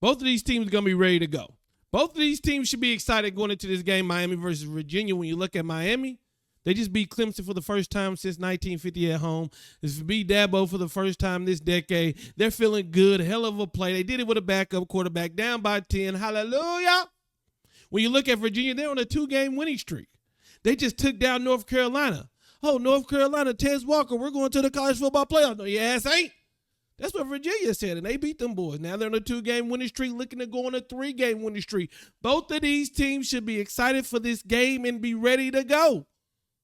Both of these teams are going to be ready to go. Both of these teams should be excited going into this game, Miami versus Virginia. When you look at Miami, they just beat Clemson for the first time since 1950 at home. This beat Dabo for the first time this decade. They're feeling good. Hell of a play. They did it with a backup quarterback, down by 10. Hallelujah. When you look at Virginia, they're on a 2-game winning streak. They just took down North Carolina. Oh, North Carolina, Tez Walker, we're going to the college football playoff. No, your ass ain't. That's what Virginia said, and they beat them boys. Now they're on a 2-game winning streak, looking to go on a 3-game winning streak. Both of these teams should be excited for this game and be ready to go.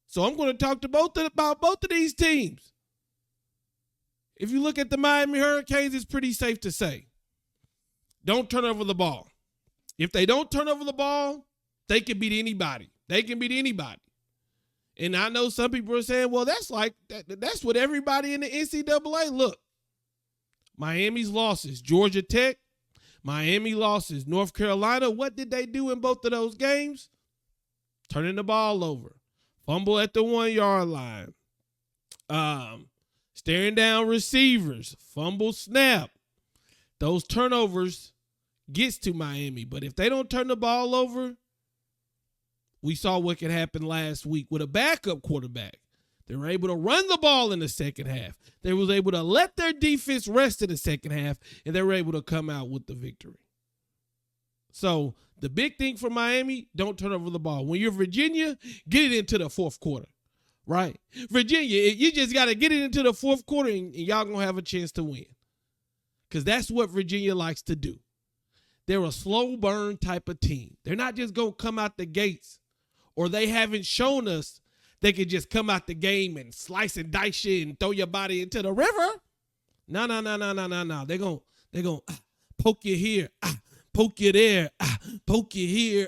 So I'm going to talk to about both of these teams. If you look at the Miami Hurricanes, it's pretty safe to say, don't turn over the ball. If they don't turn over the ball, they can beat anybody. They can beat anybody. And I know some people are saying, well, that's what everybody in the NCAA, look. Miami's losses, Georgia Tech. Miami losses, North Carolina. What did they do in both of those games? Turning the ball over. Fumble at the 1-yard line. Staring down receivers. Fumble snap. Those turnovers gets to Miami. But if they don't turn the ball over, we saw what could happen last week with a backup quarterback. They were able to run the ball in the second half. They was able to let their defense rest in the second half, and they were able to come out with the victory. So the big thing for Miami, don't turn over the ball. When you're Virginia, get it into the fourth quarter, right? Virginia, you just got to get it into the fourth quarter, and y'all going to have a chance to win, because that's what Virginia likes to do. They're a slow burn type of team. They're not just going to come out the gates, or they haven't shown us they could just come out the game and slice and dice you and throw your body into the river. No. They're going to poke you here, poke you there, poke you here,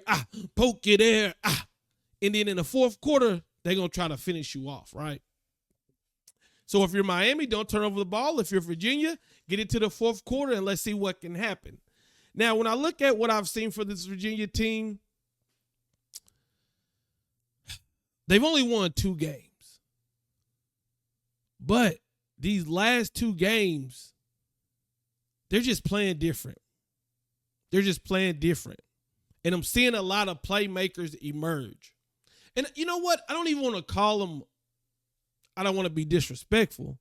poke you there. And then in the fourth quarter, they're going to try to finish you off, right? So if you're Miami, don't turn over the ball. If you're Virginia, get it to the fourth quarter and let's see what can happen. Now, when I look at what I've seen for this Virginia team, they've only won 2 games. But these last 2 games, they're just playing different. They're just playing different. And I'm seeing a lot of playmakers emerge. And you know what? I don't even want to call them, I don't want to be disrespectful,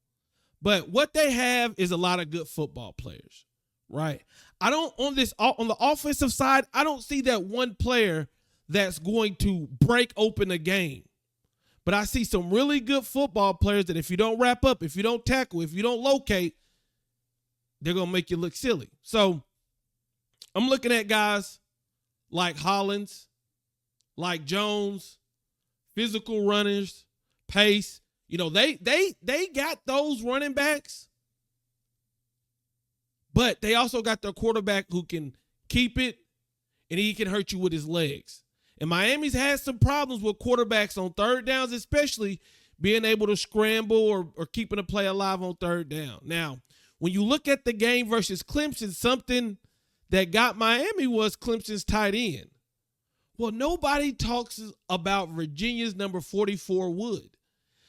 but what they have is a lot of good football players, right? On the offensive side, I don't see that one player that's going to break open a game. But I see some really good football players that if you don't wrap up, if you don't tackle, if you don't locate, they're going to make you look silly. So I'm looking at guys like Hollins, like Jones, physical runners, pace. You know, they got those running backs, but they also got their quarterback who can keep it, and he can hurt you with his legs. And Miami's had some problems with quarterbacks on third downs, especially being able to scramble or keeping a play alive on third down. Now, when you look at the game versus Clemson, something that got Miami was Clemson's tight end. Well, nobody talks about Virginia's number 44 Wood,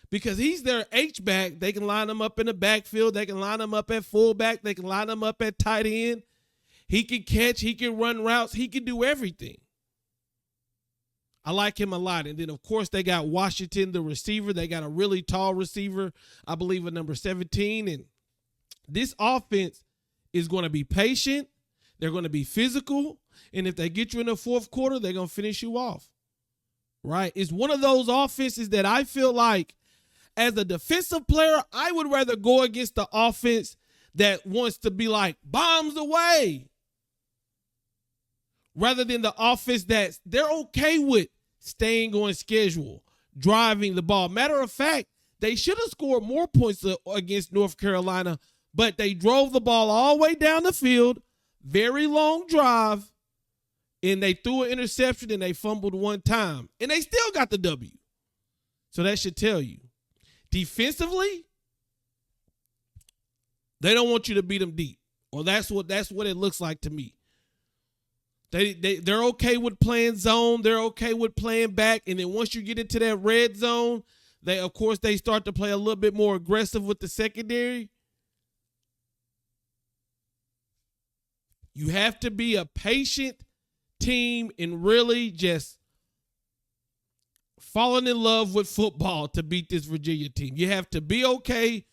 because he's their H-back. They can line him up in the backfield. They can line him up at fullback. They can line him up at tight end. He can catch. He can run routes. He can do everything. I like him a lot. And then, of course, they got Washington, the receiver. They got a really tall receiver, I believe, at number 17. And this offense is going to be patient. They're going to be physical. And if they get you in the fourth quarter, they're going to finish you off, right? It's one of those offenses that I feel like, as a defensive player, I would rather go against the offense that wants to be like bombs away, rather than the offense that they're okay with staying on schedule, driving the ball. Matter of fact, they should have scored more points against North Carolina, but they drove the ball all the way down the field, very long drive, and they threw an interception and they fumbled one time, and they still got the W. So that should tell you. Defensively, they don't want you to beat them deep, or that's what it looks like to me. They're okay with playing zone. They're okay with playing back. And then once you get into that red zone, they start to play a little bit more aggressive with the secondary. You have to be a patient team and really just falling in love with football to beat this Virginia team. You have to be okay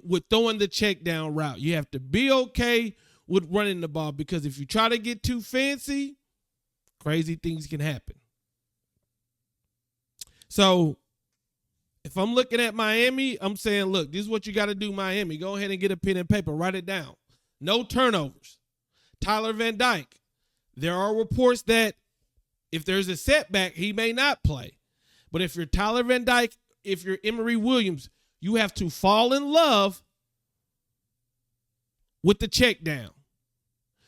with throwing the check down route. You have to be okay with running the ball, because if you try to get too fancy, crazy things can happen. So if I'm looking at Miami, I'm saying, look, this is what you got to do, Miami. Go ahead and get a pen and paper. Write it down. No turnovers. Tyler Van Dyke. There are reports that if there's a setback, he may not play. But if you're Tyler Van Dyke, if you're Emory Williams, you have to fall in love with the check down.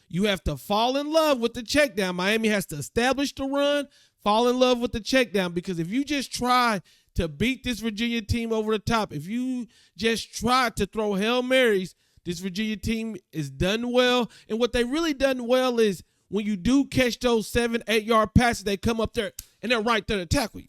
You have to fall in love with the check down. Miami has to establish the run, fall in love with the check down, because if you just try to beat this Virginia team over the top, if you just try to throw Hail Marys, this Virginia team is done well. And what they really done well is when you do catch those 7-8 yard passes, they come up there and they're right there to tackle you.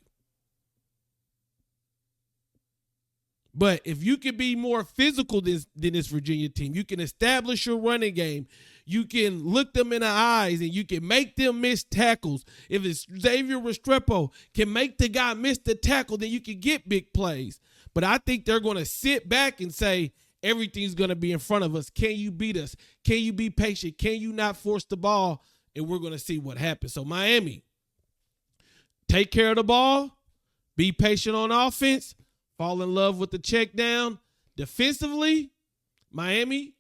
But if you can be more physical than this Virginia team, you can establish your running game. You can look them in the eyes and you can make them miss tackles. If it's Xavier Restrepo can make the guy miss the tackle, then you can get big plays. But I think they're going to sit back and say, everything's going to be in front of us. Can you beat us? Can you be patient? Can you not force the ball? And we're going to see what happens. So Miami, take care of the ball. Be patient on offense. Fall in love with the check down. Defensively, Miami,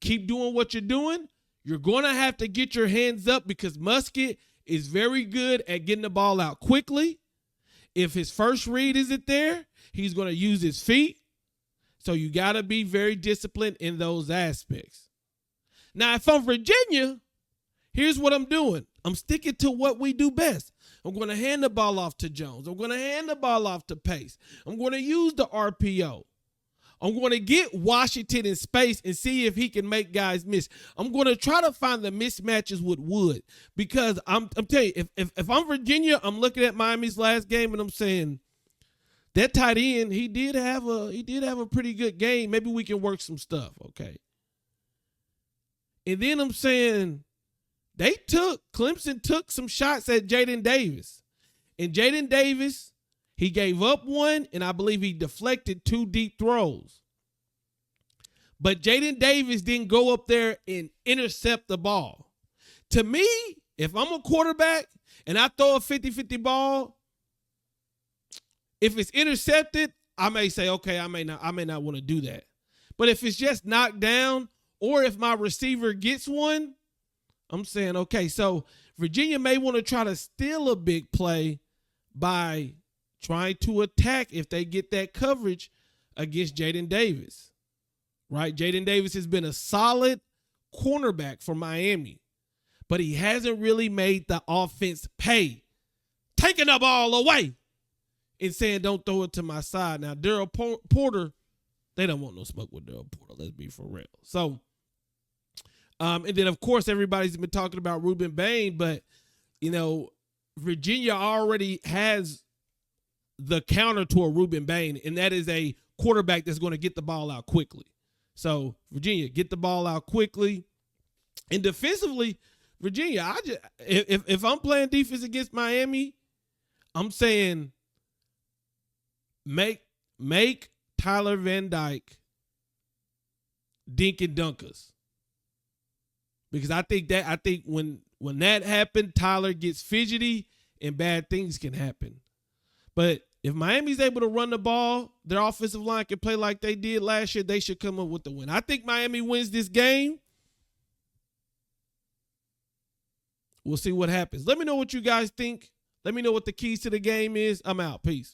keep doing what you're doing. You're going to have to get your hands up because Musket is very good at getting the ball out quickly. If his first read isn't there, he's going to use his feet. So you got to be very disciplined in those aspects. Now, if I'm Virginia, here's what I'm doing. I'm sticking to what we do best. I'm going to hand the ball off to Jones. I'm going to hand the ball off to Pace. I'm going to use the RPO. I'm going to get Washington in space and see if he can make guys miss. I'm going to try to find the mismatches with Wood, because I'm telling you, if I'm Virginia, I'm looking at Miami's last game and I'm saying that tight end, he did have a pretty good game. Maybe we can work some stuff, okay? And then I'm saying Clemson took some shots at Jaden Davis. And Jaden Davis, he gave up one, and I believe he deflected 2 deep throws. But Jaden Davis didn't go up there and intercept the ball. To me, if I'm a quarterback and I throw a 50-50 ball, if it's intercepted, I may say, okay, I may not want to do that. But if it's just knocked down, or if my receiver gets one, I'm saying, okay, so Virginia may want to try to steal a big play by trying to attack if they get that coverage against Jaden Davis, right? Jaden Davis has been a solid cornerback for Miami, but he hasn't really made the offense pay, taking the ball away and saying, don't throw it to my side. Now, Daryl Porter, they don't want no smoke with Daryl Porter. Let's be for real. So, and then, of course, everybody's been talking about Ruben Bain, but, you know, Virginia already has the counter to a Ruben Bain, and that is a quarterback that's going to get the ball out quickly. So, Virginia, get the ball out quickly. And defensively, Virginia, if I'm playing defense against Miami, I'm saying make Tyler Van Dyke dink and dunkers. Because I think when that happened, Tyler gets fidgety and bad things can happen. But if Miami's able to run the ball, their offensive line can play like they did last year, they should come up with the win. I think Miami wins this game. We'll see what happens. Let me know what you guys think. Let me know what the keys to the game is. I'm out. Peace.